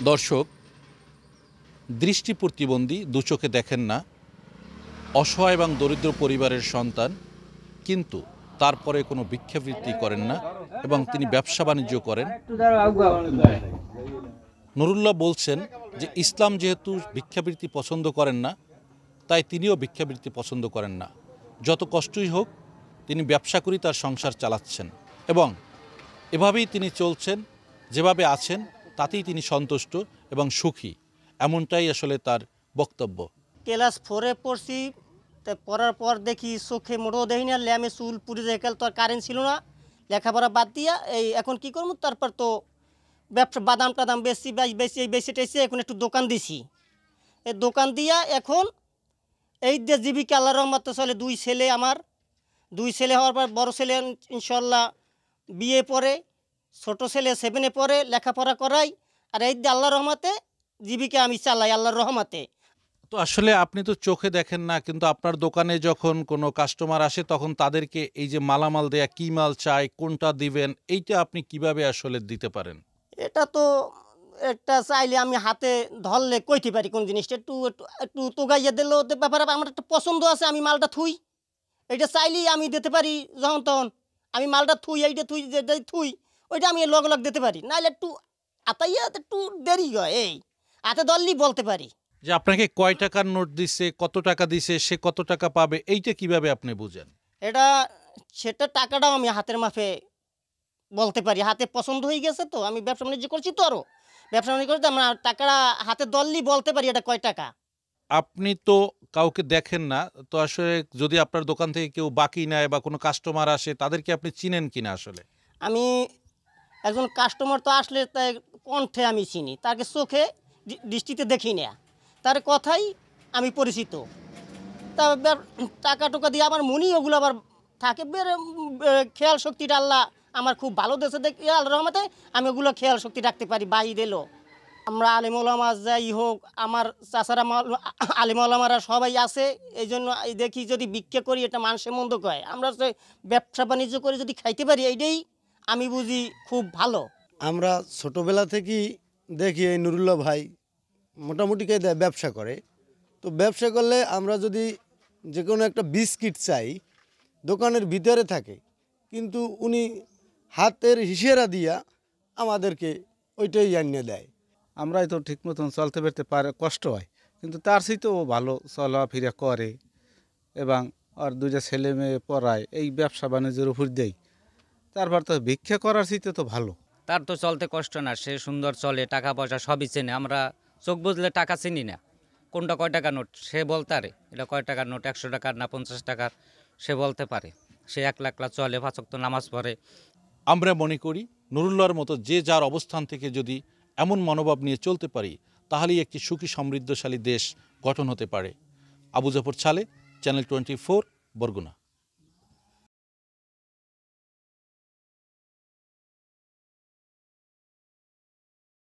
দর্শক, দৃষ্টি প্রতিবন্ধী, দু চোখে দেখেন না, অসহায় এবং দরিদ্র পরিবারের সন্তান, কিন্তু তারপরে কোনো ভিক্ষাবৃত্তি করেন না এবং তিনি ব্যবসা বাণিজ্য করেন। নুরুল্লাহ বলছেন যে ইসলাম যেহেতু ভিক্ষাবৃত্তি পছন্দ করেন না, তাই তিনিও ভিক্ষাবৃত্তি পছন্দ করেন না। যত কষ্টই হোক তিনি ব্যবসা করে তার সংসার চালাচ্ছেন এবং এভাবেই তিনি চলছেন। যেভাবে আছেন তাতেই তিনি সন্তুষ্ট এবং সুখী, এমনটাই আসলে তার বক্তব্য। ক্লাস 4-এ পড়ছি, তা পড়ার পর দেখি চোখে মোটেও দেখি না, ল্যামে চুল পুড়ে যায়, তো আর কারেন্ট ছিল না, লেখাপড়া বাদ দিয়া এই এখন কি করবো। তারপর তো ব্যবসা বাদাম টাদাম বেশি টেসি এখন একটু দোকান দিছি। এই দোকান দিয়া এখন এই যে জীবিকা আল্লাহর রহমতে চলে। দুই ছেলে হওয়ার পর বড় ছেলে ইনশাল্লাহ বিয়ে পড়ে, ছোট ছেলে 7-এ পড়ে, লেখাপড়া করাই। আর এই যে আল্লাহর রহমতে জীবিকা আমি চালাই আল্লাহর রহমতে। তো আসলে আপনি তো চোখে দেখেন না, কিন্তু আপনার দোকানে যখন কোনো কাস্টমার আসে তখন তাদেরকে এই যে মালামাল দেয়া, কি মাল চাই, কোনটা দিবেন, এইটা আপনি কিভাবে আসলে দিতে পারেন? এটা তো একটা চাইলে আমি হাতে ধরলে কইতে পারি কোন জিনিসটা একটু একটু একটু তোগাইয়া দিলেও ওদের ব্যাপারে আমার একটা পছন্দ আছে, আমি মালটা থুই, এটা চাইলেই আমি দিতে পারি। যখন তখন আমি মালটা থুই, এইটা থুই, যেটা থুই ওইটা আমি লগ লগ দিতে পারি। নাহলে একটু আতাইয়া একটু দেরি হয়, এই হাতে ধরলেই বলতে পারি। যে আপনাকে কয় টাকার নোট দিছে, কত টাকা দিছে, সে কত টাকা পাবে, এইটা কিভাবে আপনি বুঝেন? এটা সেটা টাকাটাও আমি হাতের মাপে বলতে পারি। হাতে পছন্দ হয়ে গেছে, তো আমি ব্যবসা বাণিজ্য করছি, তো আরও ব্যবসা বাণিজ্য করতে আমরা টাকাটা হাতে ধরলেই বলতে পারি এটা কয় টাকা। আপনি তো কাউকে দেখেন না, তো আসলে যদি আপনার দোকান থেকে কেউ বাকি নেয় বা কোনো কাস্টমার আসে, তাদেরকে আপনি চিনেন কিনা আসলে? আমি একজন কাস্টমার তো আসলে তাই কণ্ঠে আমি চিনি, তাকে চোখে দৃষ্টিতে দেখি না, তার কথাই আমি পরিচিত। তা টাকা টোকা দিয়ে আমার মনি ওগুলো আবার থাকে খেয়াল শক্তিটা আল্লাহ আমার খুব ভালো দেশে দেখি আল্লাহর রহমতে আমি ওগুলো খেয়াল শক্তি রাখতে পারি। বাইরে এলো আমরা আলিম ওলামা যাই হোক, আমার চাচারা আলিম ওলামারা সবাই আছে, এই জন্য দেখি যদি ভিক্ষা করি এটা মানুষের মন্দ কয়, আমরা ব্যবসা বাণিজ্য করে যদি খাইতে পারি এইটাই আমি বুঝি খুব ভালো। আমরা ছোটোবেলা থেকেই দেখি এই নুরুল্লাহ ভাই মোটামুটি ব্যবসা করে। তো ব্যবসা করলে আমরা যদি যে কোনো একটা বিস্কিট চাই, দোকানের ভিতরে থাকে, কিন্তু উনি হাতের হিসেরা দিয়া আমাদেরকে ওইটাই আনিয়ে দেয়। আমরাই তো ঠিক মতন চলতে ফিরতে পারে, কষ্ট হয়, কিন্তু তার চেয়ে ও ভালো চলাফেরা করে এবং আর দুইটা ছেলে মেয়ে পড়ায়, এই ব্যবসা বাণিজ্যের উপর দেয়। তারপর তো ভিক্ষা করার চেয়ে তো ভালো। তার তো চলতে কষ্ট না, সে সুন্দর চলে, টাকা পয়সা সবই চেনে। আমরা চোখ বুঝলে টাকা চিনি না, কোনটা কয় টাকা নোট সে বলতে পারে, এটা কয় টাকার নোট, 100 টাকার না 50 টাকার সে বলতে পারে। সে একলা চলে, 5 ওয়াক্ত নামাজ পড়ে। আমরা মনে করি নুরুল্লাহর মতো যে যার অবস্থান থেকে যদি এমন মনোভাব নিয়ে চলতে পারি, তাহলেই একটি সুখী সমৃদ্ধশালী দেশ গঠন হতে পারে। আবু জাফর ছালে, চ্যানেল 24, বরগুনা।